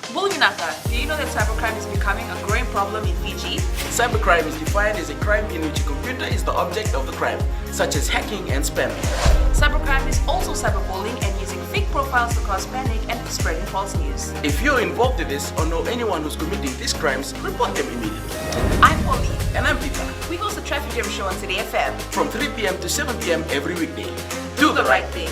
Bulginaka, do you know that cybercrime is becoming a growing problem in Fiji? Cybercrime is defined as a crime in which a computer is the object of the crime, such as hacking and spamming. Cybercrime is also cyberbullying and using fake profiles to cause panic and spreading false news. If you're involved in this or know anyone who's committing these crimes, report them immediately. I'm Polly. And I'm Peter. We host the Traffic Jam Show on City FM. From 3 p.m. to 7 p.m. every weekday. Do the right thing.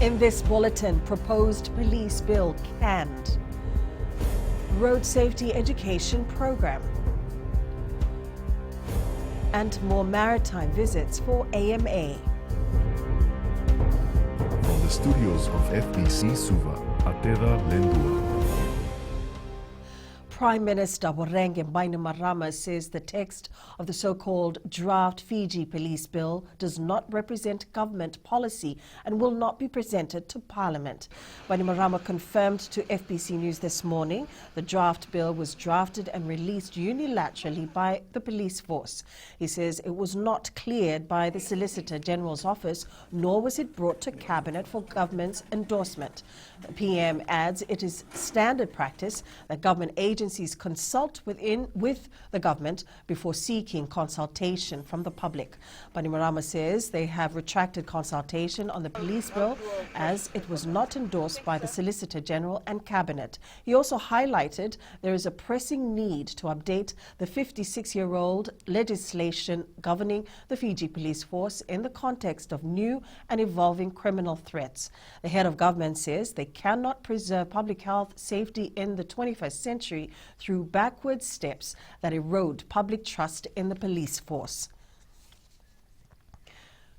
In this bulletin, proposed police bill canned. Road safety education program. And more maritime visits for AMA. From the studios of FBC Suva, Ateda Lendua. Prime Minister Worenge Bainimarama says the text of the so-called draft Fiji police bill does not represent government policy and will not be presented to Parliament. Bainimarama confirmed to FBC News this morning the draft bill was drafted and released unilaterally by the police force. He says it was not cleared by the Solicitor General's office, nor was it brought to Cabinet for government's endorsement. The PM adds it is standard practice that government agencies consult with the government before seeking consultation from the public. Bainimarama says they have retracted consultation on the police bill as it was not endorsed by the Solicitor General and Cabinet. He also highlighted there is a pressing need to update the 56-year-old legislation governing the Fiji police force in the context of new and evolving criminal threats. The head of government says they cannot preserve public health safety in the 21st century through backward steps that erode public trust in the police force.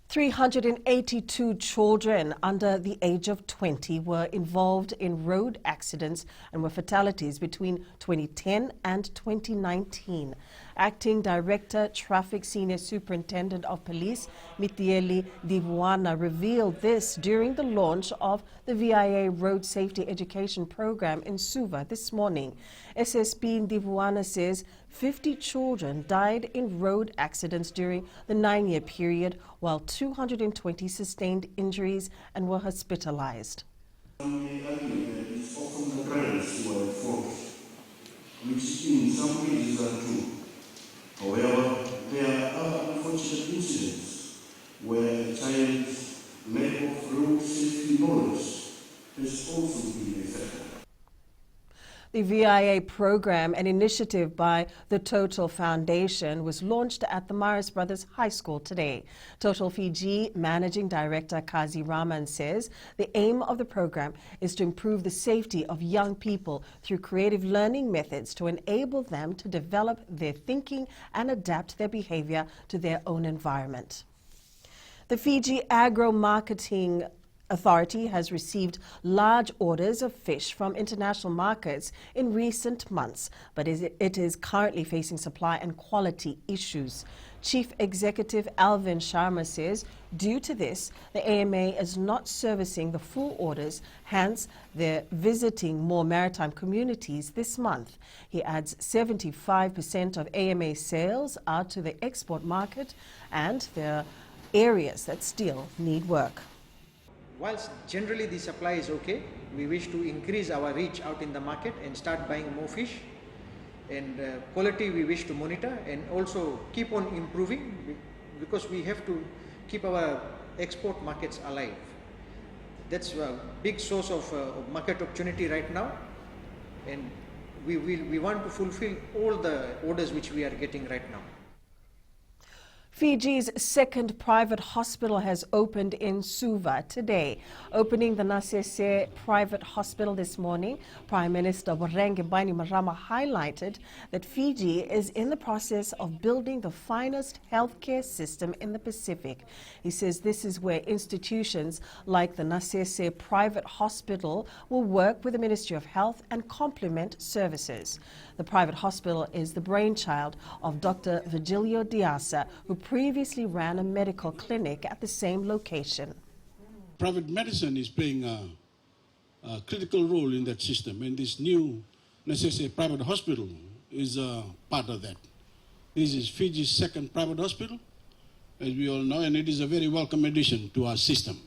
382 children under the age of 20 were involved in road accidents and were fatalities between 2010 and 2019. Acting Director, Traffic Senior Superintendent of Police, Mitieli Divuana, revealed this during the launch of the VIA Road Safety Education Program in Suva this morning. SSP Divuana says 50 children died in road accidents during the 9-year period, while 220 sustained injuries and were hospitalized. It's often the parents who are at fault, which in some cases are true. However, there are other unfortunate incidents where a child's lack of road safety knowledge has also been a factor. The VIA program, an initiative by the Total Foundation, was launched at the Maris Brothers High School today. Total Fiji Managing Director Kazi Raman says the aim of the program is to improve the safety of young people through creative learning methods to enable them to develop their thinking and adapt their behavior to their own environment. The Fiji Agro-Marketing Authority has received large orders of fish from international markets in recent months, but it is currently facing supply and quality issues. Chief Executive Alvin Sharma says due to this, the AMA is not servicing the full orders, hence they're visiting more maritime communities this month. He adds 75% of AMA sales are to the export market, and there are areas that still need work. Whilst generally the supply is okay, we wish to increase our reach out in the market and start buying more fish. And quality we wish to monitor and also keep on improving, because we have to keep our export markets alive. That's a big source of market opportunity right now, and we want to fulfill all the orders which we are getting right now. Fiji's second private hospital has opened in Suva today. Opening the Nasese private hospital this morning, Prime Minister Worenge Bainimarama highlighted that Fiji is in the process of building the finest healthcare system in the Pacific. He says this is where institutions like the Nasese private hospital will work with the Ministry of Health and complement services. The private hospital is the brainchild of Dr. Virgilio Diasa, who previously ran a medical clinic at the same location. Private medicine is playing a critical role in that system, and this new Nasese private hospital is part of that. This is Fiji's second private hospital, as we all know, and it is a very welcome addition to our system.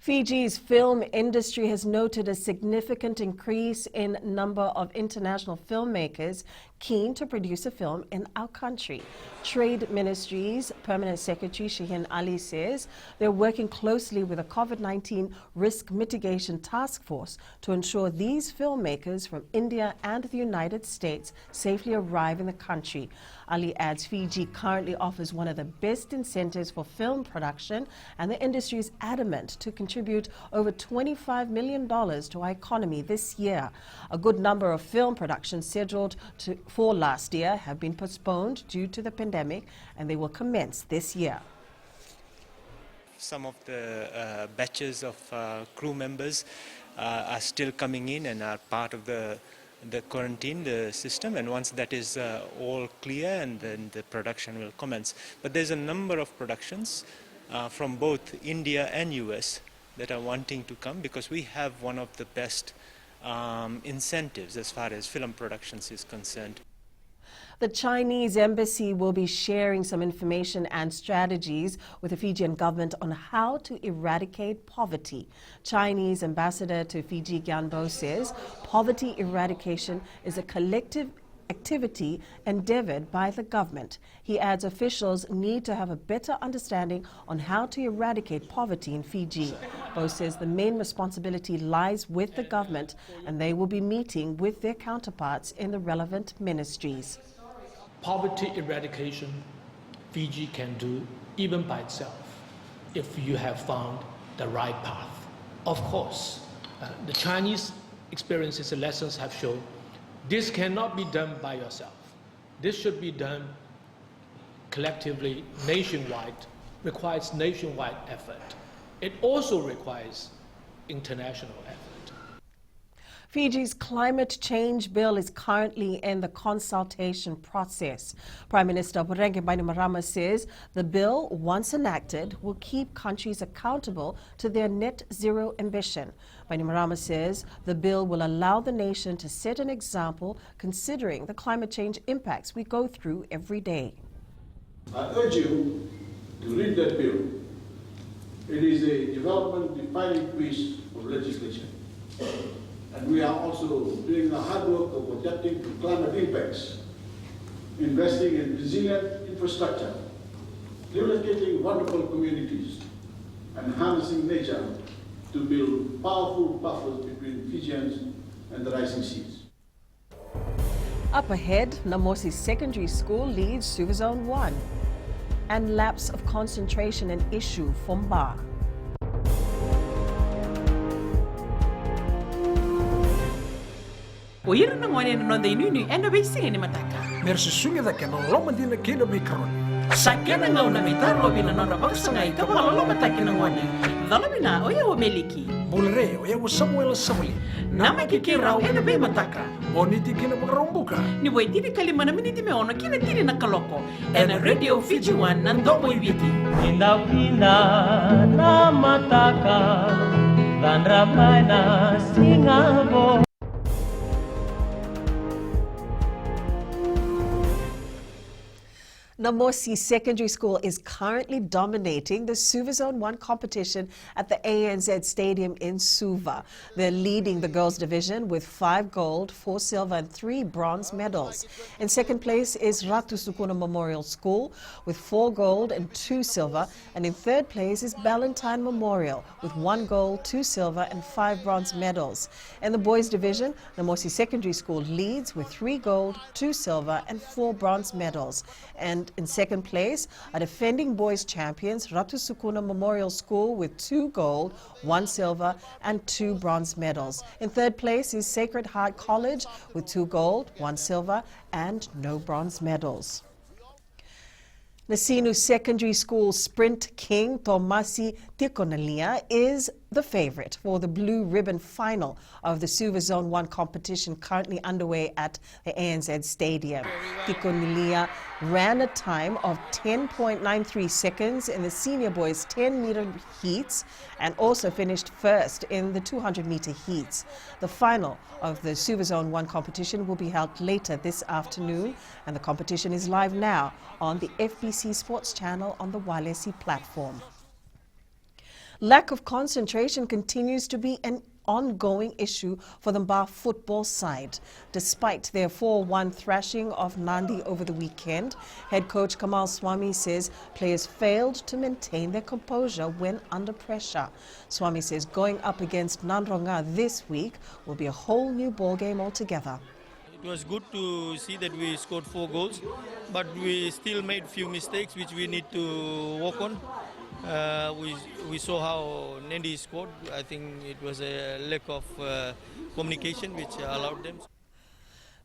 Fiji's film industry has noted a significant increase in number of international filmmakers keen to produce a film in our country. Trade Ministry's Permanent Secretary Shahin Ali says they're working closely with the COVID-19 Risk Mitigation Task Force to ensure these filmmakers from India and the United States safely arrive in the country. Ali adds Fiji currently offers one of the best incentives for film production, and the industry is adamant to contribute over $25 million to our economy this year. A good number of film productions scheduled for last year have been postponed due to the pandemic, and they will commence this year. Some of the batches of crew members are still coming in and are part of the quarantine system, and once that is all clear, and then the production will commence. But there's a number of productions from both India and US that are wanting to come because we have one of the best incentives as far as film productions is concerned. The Chinese embassy will be sharing some information and strategies with the Fijian government on how to eradicate poverty. Chinese ambassador to Fiji, Gyanbo, says poverty eradication is a collective activity endeavored by the government. He adds officials need to have a better understanding on how to eradicate poverty in Fiji. Bo says the main responsibility lies with the government, and they will be meeting with their counterparts in the relevant ministries. Poverty eradication, Fiji can do even by itself if you have found the right path. Of course, the Chinese experiences and lessons have shown this cannot be done by yourself. This should be done collectively, nationwide, requires nationwide effort. It also requires international effort. Fiji's climate change bill is currently in the consultation process. Prime Minister Bainimarama says the bill, once enacted, will keep countries accountable to their net zero ambition. Bainimarama says the bill will allow the nation to set an example considering the climate change impacts we go through every day. I urge you to read that bill. It is a development-defining piece of legislation. And we are also doing the hard work of adapting to climate impacts, investing in resilient infrastructure, relocating wonderful communities, and harnessing nature to build powerful buffers between Fijians and the rising seas. Up ahead, Namosi Secondary School leads Suva Zone 1, and lapse of concentration an issue from Bar. Oira na ngone no dei nunu endo be singa ni mataka. Mer susunga da ke no loma dina kino be karon. Sakena ngau na mitar lo bina no rabak sangai ka wala lo mataki na ngone. Dalo bina oya wo meliki. Bulre oya wo Samuel Samuli. Nama ki rau endo be mataka. Oni ti kina makarombuka. Ni wai tiri kalima na miniti me ono kina tiri na kaloko. Ena Radio Fiji 1 nandomo ibiti. Inda pina na mataka. Dan ramai na singabo. Namosi Secondary School is currently dominating the Suva Zone 1 competition at the ANZ Stadium in Suva. They're leading the girls division with 5 gold, 4 silver and 3 bronze medals. In second place is Ratu Sukuna Memorial School with 4 gold and 2 silver, and in third place is Ballantyne Memorial with 1 gold, 2 silver and 5 bronze medals. In the boys division, Namosi Secondary School leads with 3 gold, 2 silver and 4 bronze medals. And in second place are defending boys champions Ratu Sukuna Memorial School with 2 gold, 1 silver and 2 bronze medals. In third place is Sacred Heart College with 2 gold, 1 silver and no bronze medals. Nasinu Secondary School Sprint King Tomasi Tikonalia is the favorite for the Blue Ribbon Final of the Suva Zone 1 competition currently underway at the ANZ Stadium. Tikonalia ran a time of 10.93 seconds in the senior boys 10-meter heats and also finished first in the 200-meter heats. The final of the Suva Zone 1 competition will be held later this afternoon, and the competition is live now on the FBC Sports channel on the Walesi platform. Lack of concentration continues to be an ongoing issue for the Mba football side. Despite their 4-1 thrashing of Nadi over the weekend, head coach Kamal Swami says players failed to maintain their composure when under pressure. Swami says going up against Nandronga this week will be a whole new ballgame altogether. It was good to see that we scored 4 goals, but we still made few mistakes which we need to work on. We saw how Nadi scored. I think it was a lack of communication which allowed them.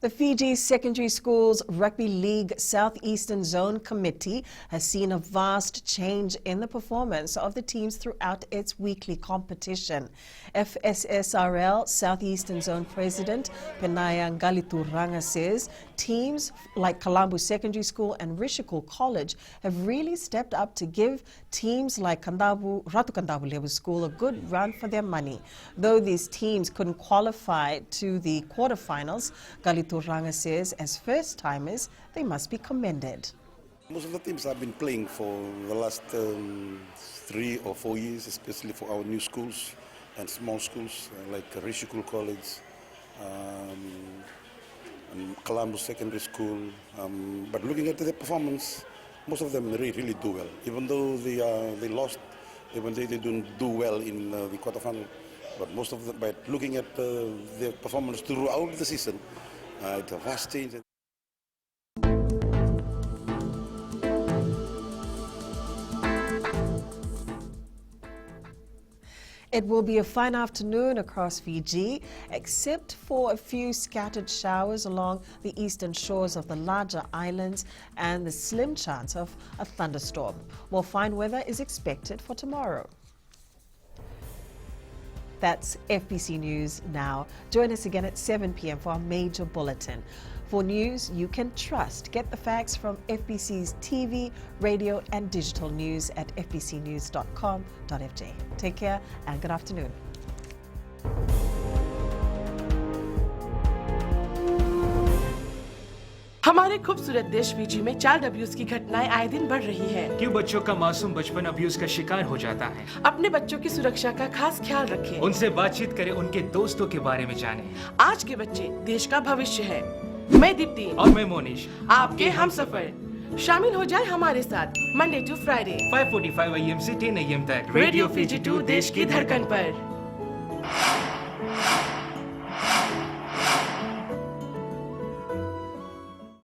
The Fiji Secondary Schools Rugby League Southeastern Zone Committee has seen a vast change in the performance of the teams throughout its weekly competition. FSSRL Southeastern Zone President Penaya Ngalituranga says teams like Kalambu Secondary School and Rishikul College have really stepped up to give teams like Ratu Kandabu Level School a good run for their money. Though these teams couldn't qualify to the quarterfinals, Ngalituranga says as first-timers, they must be commended. Most of the teams have been playing for the last 3 or 4 years, especially for our new schools and small schools like Rishikul College, and Kalambu Secondary School. But looking at the performance, most of them really do well. Even though they lost, even though they didn't do well in the quarterfinal. But most of them, by looking at their performance throughout the season, it's a vast change. It will be a fine afternoon across Fiji, except for a few scattered showers along the eastern shores of the larger islands and the slim chance of a thunderstorm. More fine weather is expected for tomorrow. That's FBC News now. Join us again at 7 p.m. for our major bulletin. For news you can trust, get the facts from FBC's TV, radio and digital news at fbcnews.com.fj. Take care and good afternoon. हमारे खूबसूरत देश Fiji में child abuse की घटनाएं आए दिन बढ़ रही है। क्यों बच्चों का मासूम बचपन अब्यूज का शिकार हो जाता है? अपने बच्चों की सुरक्षा का खास ख्याल रखें। उनसे बातचीत करें, उनके दोस्तों के बारे में जानें। आज के बच्चे देश का भविष्य है। मैं दीप्ति और मैं मोनिश, आपके हमसफर। शामिल हो जाए हमारे साथ मंडे टू फ्राइडे 5:45 AM से 10 AM तक रेडियो फिजी 2 देश की धड़कन पर।